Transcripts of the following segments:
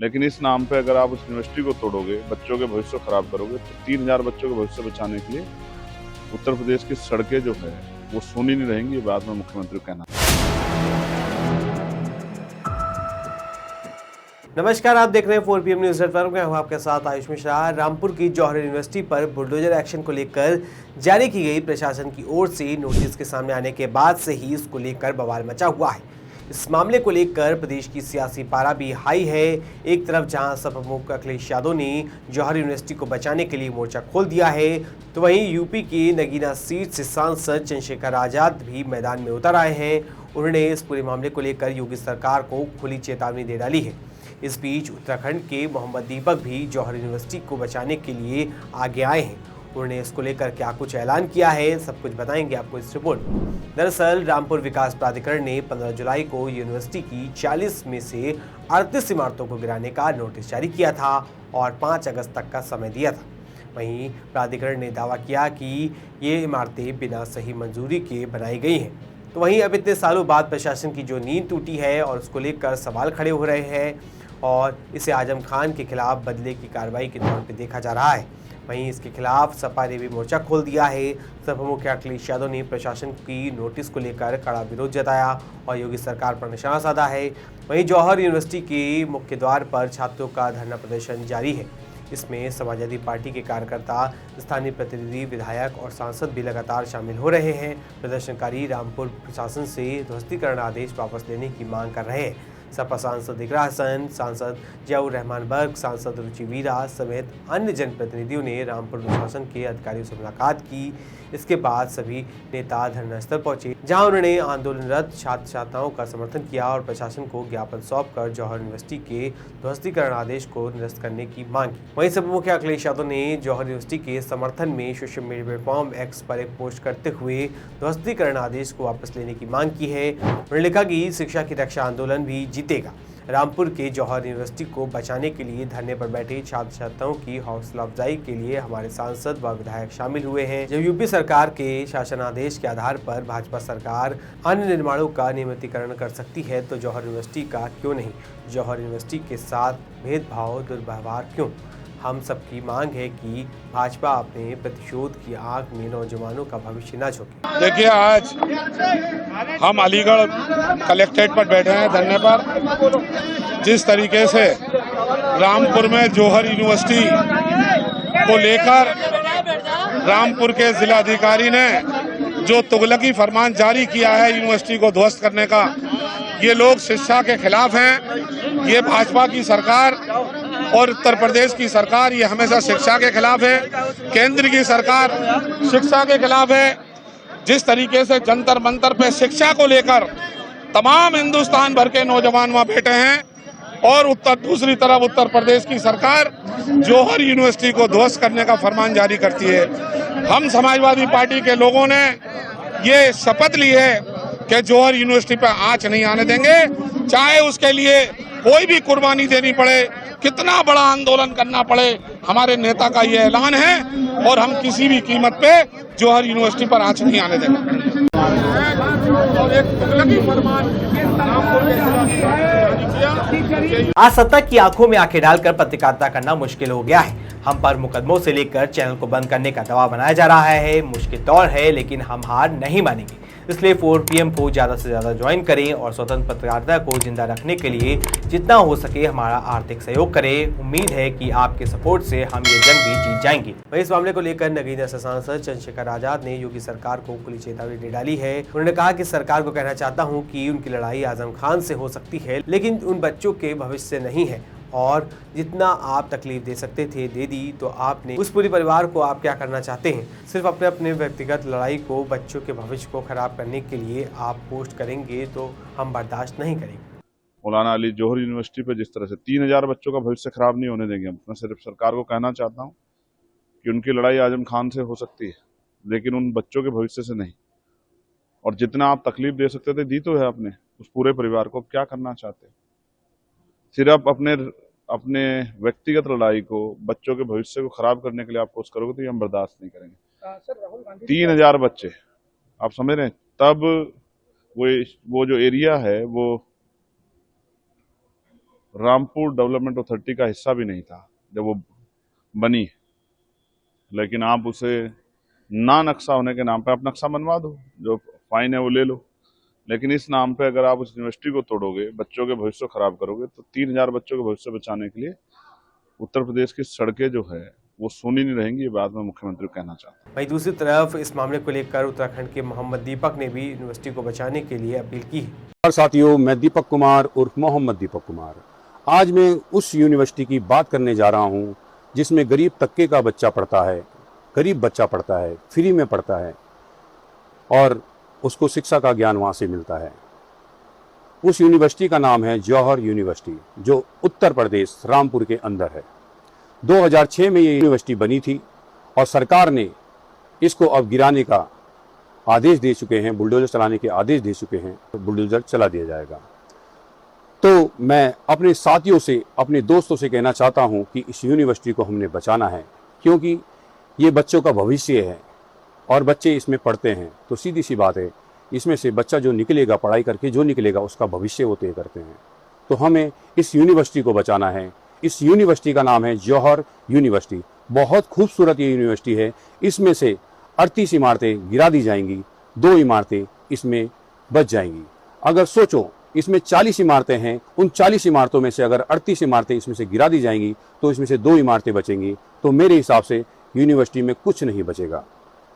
लेकिन इस नाम पे अगर आप उस यूनिवर्सिटी को तोड़ोगे, बच्चों के भविष्य को खराब करोगे, तो 3000 बच्चों के भविष्य बचाने के लिए उत्तर प्रदेश की सड़कें जो है वो सोनी नहीं रहेंगी। ये बात मैं मुख्यमंत्री को कहना। नमस्कार, आप देख रहे हैं 4PM न्यूज नेटवर्क में। हम आपके साथ आयुष मिश्रा। रामपुर की जौहर यूनिवर्सिटी पर बुलडोजर एक्शन को लेकर जारी की गई प्रशासन की ओर से नोटिस के सामने आने के बाद से ही इसको लेकर बवाल मचा हुआ है। इस मामले को लेकर प्रदेश की सियासी पारा भी हाई है। एक तरफ जहां सपा प्रमुख अखिलेश यादव ने जौहर यूनिवर्सिटी को बचाने के लिए मोर्चा खोल दिया है, तो वहीं यूपी की नगीना सीट से सांसद चंद्रशेखर आजाद भी मैदान में उतर आए हैं। उन्होंने इस पूरे मामले को लेकर योगी सरकार को खुली चेतावनी दे डाली है। इस बीच उत्तराखंड के मोहम्मद दीपक भी जौहर यूनिवर्सिटी को बचाने के लिए आगे आए हैं। उन्होंने इसको लेकर क्या कुछ ऐलान किया है, सब कुछ बताएंगे आपको इस रिपोर्ट में। दरअसल रामपुर विकास प्राधिकरण ने 15 जुलाई को यूनिवर्सिटी की 40 में से 38 इमारतों को गिराने का नोटिस जारी किया था और 5 अगस्त तक का समय दिया था। वहीं प्राधिकरण ने दावा किया कि ये इमारतें बिना सही मंजूरी के बनाई गई हैं। तो वहीं अब इतने सालों बाद प्रशासन की जो नींद टूटी है और उसको लेकर सवाल खड़े हो रहे हैं और इसे आजम खान के खिलाफ बदले की कार्रवाई के तौर पे देखा जा रहा है। वहीं इसके खिलाफ सपा ने भी मोर्चा खोल दिया है। सपा प्रमुख अखिलेश यादव ने प्रशासन की नोटिस को लेकर कड़ा विरोध जताया और योगी सरकार पर निशाना साधा है। वहीं जौहर यूनिवर्सिटी के मुख्य द्वार पर छात्रों का धरना प्रदर्शन जारी है। इसमें समाजवादी पार्टी के कार्यकर्ता, स्थानीय प्रतिनिधि, विधायक और सांसद भी लगातार शामिल हो रहे हैं। प्रदर्शनकारी रामपुर प्रशासन से ध्वस्तीकरण आदेश वापस लेने की मांग कर रहे हैं। सपा सांसद इकरा हसन, सांसद जियाउर रहमान बर्ग, सांसद रुचि वीरा समेत अन्य जनप्रतिनिधियों ने रामपुर प्रशासन के अधिकारियों से मुलाकात की। इसके बाद सभी नेता धरना स्थल पहुंचे, जहां उन्होंने आंदोलनरत छात्र छात्राओं का समर्थन किया और प्रशासन को ज्ञापन सौंपकर जौहर यूनिवर्सिटी के ध्वस्तीकरण आदेश को निरस्त करने की मांग की। वहीं सपा मुखिया अखिलेश यादव ने जौहर यूनिवर्सिटी के समर्थन में सोशल मीडिया प्लेटफॉर्म एक्स पर एक पोस्ट करते हुए ध्वस्तीकरण आदेश को वापस लेने की मांग की है। उन्होंने लिखा कि शिक्षा की रक्षा आंदोलन भी जीतेगा। रामपुर के जौहर यूनिवर्सिटी को बचाने के लिए धरने पर बैठे छात्र छात्राओं की हौसला अफजाई के लिए हमारे सांसद व विधायक शामिल हुए हैं। जब यूपी सरकार के शासनादेश के आधार पर भाजपा सरकार अन्य निर्माणों का नियमितीकरण कर सकती है, तो जौहर यूनिवर्सिटी का क्यों नहीं? जौहर यूनिवर्सिटी के साथ भेदभाव, दुर्व्यवहार क्यों? हम सबकी मांग है कि भाजपा अपने प्रतिशोध की आग में नौजवानों का भविष्य न झोंके। देखिए, आज हम अलीगढ़ कलेक्ट्रेट पर बैठे हैं धरने पर। जिस तरीके से रामपुर में जौहर यूनिवर्सिटी को लेकर रामपुर के जिलाधिकारी ने जो तुगलकी फरमान जारी किया है यूनिवर्सिटी को ध्वस्त करने का, ये लोग शिक्षा के खिलाफ हैं। ये भाजपा की सरकार और उत्तर प्रदेश की सरकार ये हमेशा शिक्षा के खिलाफ है। केंद्र की सरकार शिक्षा के खिलाफ है। जिस तरीके से जंतर मंतर पे शिक्षा को लेकर तमाम हिंदुस्तान भर के नौजवान वहां बैठे हैं और दूसरी तरफ उत्तर प्रदेश की सरकार जौहर यूनिवर्सिटी को ध्वस्त करने का फरमान जारी करती है। हम समाजवादी पार्टी के लोगों ने ये शपथ ली है कि जौहर यूनिवर्सिटी पर आंच नहीं आने देंगे, चाहे उसके लिए कोई भी कुर्बानी देनी पड़े, कितना बड़ा आंदोलन करना पड़े। हमारे नेता का ये ऐलान है और हम किसी भी कीमत पे जौहर यूनिवर्सिटी पर आंच नहीं आने देंगे। आज सत्ता की आंखों में आंखें डालकर पत्रकारिता करना मुश्किल हो गया है। हम पर मुकदमों से लेकर चैनल को बंद करने का दबाव बनाया जा रहा है। मुश्किल दौर है, लेकिन हम हार नहीं मानेंगे। इसलिए 4PM को ज़्यादा से ज़्यादा ज्वाइन करें और स्वतंत्र पत्रकारिता को जिंदा रखने के लिए जितना हो सके हमारा आर्थिक सहयोग करें। उम्मीद है कि आपके सपोर्ट से हम ये जंग भी जीत जाएंगे। वहीं इस मामले को लेकर नगीना से सांसद चंद्रशेखर आजाद ने योगी सरकार को खुली चेतावनी दे डाली है। उन्होंने कहा कि सरकार को कहना चाहता हूँ कि उनकी लड़ाई आजम खान से हो सकती है, लेकिन उन बच्चों के भविष्य से नहीं है। और जितना आप तकलीफ दे सकते थे दे दी, तो आपने उस पूरे परिवार को आप क्या करना चाहते हैं? सिर्फ अपने व्यक्तिगत लड़ाई को, बच्चों के भविष्य को खराब करने के लिए आप पोस्ट करेंगे तो हम बर्दाश्त नहीं करेंगे। मौलाना अली जौहर यूनिवर्सिटी पे जिस तरह से 3000 बच्चों का भविष्य खराब नहीं होने देंगे। मैं सिर्फ सरकार को कहना चाहता हूँ कि उनकी लड़ाई आजम खान से हो सकती है, लेकिन उन बच्चों के भविष्य से नहीं। और जितना आप तकलीफ दे सकते थे दी तो है आपने उस पूरे परिवार को। क्या करना चाहते हैं? सिर्फ अपने व्यक्तिगत लड़ाई को, बच्चों के भविष्य को खराब करने के लिए आप पोस्ट करोगे तो ये हम बर्दाश्त नहीं करेंगे। 3000 बच्चे आप समझ रहे हैं? तब वो जो एरिया है वो रामपुर डेवलपमेंट अथॉरिटी का हिस्सा भी नहीं था जब वो बनी, लेकिन आप उसे ना नक्शा होने के नाम पे आप नक्शा बनवा दो, जो फाइन है वो ले लो। लेकिन इस नाम पे अगर आप उस यूनिवर्सिटी को तोड़ोगे, बच्चों के भविष्य को खराब करोगे, तो 3000 बच्चों के भविष्य बचाने के लिए उत्तर प्रदेश की सड़कें जो है वो सोनी नहीं रहेंगी। ये बात मैं मुख्यमंत्री को कहना चाहता हूँ। वहीं दूसरी तरफ इस मामले को लेकर उत्तराखंड के मोहम्मद दीपक ने भी यूनिवर्सिटी को बचाने के लिए अपील की है। साथियों, मैं दीपक कुमार उर्फ मोहम्मद दीपक कुमार आज मैं उस यूनिवर्सिटी की बात करने जा रहा हूं जिसमें गरीब तबके का बच्चा पढ़ता है, गरीब बच्चा पढ़ता है, फ्री में पढ़ता है और उसको शिक्षा का ज्ञान वहां से मिलता है। उस यूनिवर्सिटी का नाम है जौहर यूनिवर्सिटी, जो उत्तर प्रदेश रामपुर के अंदर है। 2006 में ये यूनिवर्सिटी बनी थी और सरकार ने इसको अब गिराने का आदेश दे चुके हैं, बुलडोजर चलाने के आदेश दे चुके हैं, तो बुलडोजर चला दिया जाएगा। तो मैं अपने साथियों से, अपने दोस्तों से कहना चाहता हूं कि इस यूनिवर्सिटी को हमने बचाना है, क्योंकि ये बच्चों का भविष्य है और बच्चे इसमें पढ़ते हैं। तो सीधी सी बात है, इसमें से बच्चा जो निकलेगा, पढ़ाई करके जो निकलेगा, उसका भविष्य वो तय करते हैं। तो हमें इस यूनिवर्सिटी को बचाना है। इस यूनिवर्सिटी का नाम है जौहर यूनिवर्सिटी। बहुत खूबसूरत ये यूनिवर्सिटी है। इसमें से 38 इमारतें गिरा दी जाएंगी, 2 इमारतें इसमें बच जाएंगी। अगर सोचो, इसमें 40 इमारतें हैं, उन 40 इमारतों में से अगर 38 इमारतें इसमें से गिरा दी जाएंगी तो इसमें से 2 इमारतें बचेंगी। तो मेरे हिसाब से यूनिवर्सिटी में कुछ नहीं बचेगा।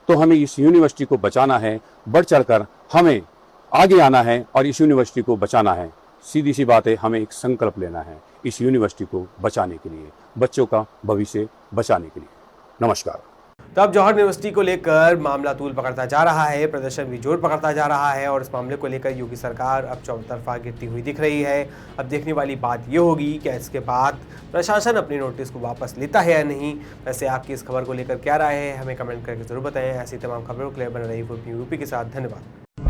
तो हमें इस यूनिवर्सिटी को बचाना है, बढ़ चढ़कर हमें आगे आना है और इस यूनिवर्सिटी को बचाना है। सीधी सी बात है, हमें एक संकल्प लेना है इस यूनिवर्सिटी को बचाने के लिए, बच्चों का भविष्य बचाने के लिए। नमस्कार। तो अब जौहर यूनिवर्सिटी को लेकर मामला तूल पकड़ता जा रहा है, प्रदर्शन भी जोर पकड़ता जा रहा है और इस मामले को लेकर योगी सरकार अब चौतरफा गिरती हुई दिख रही है। अब देखने वाली बात ये होगी कि इसके बाद प्रशासन अपनी नोटिस को वापस लेता है या नहीं। वैसे आपकी इस खबर को लेकर क्या राय है, हमें कमेंट करके जरूर बताएं। ऐसी तमाम खबरों के लिए बन रही यूपी के साथ। धन्यवाद।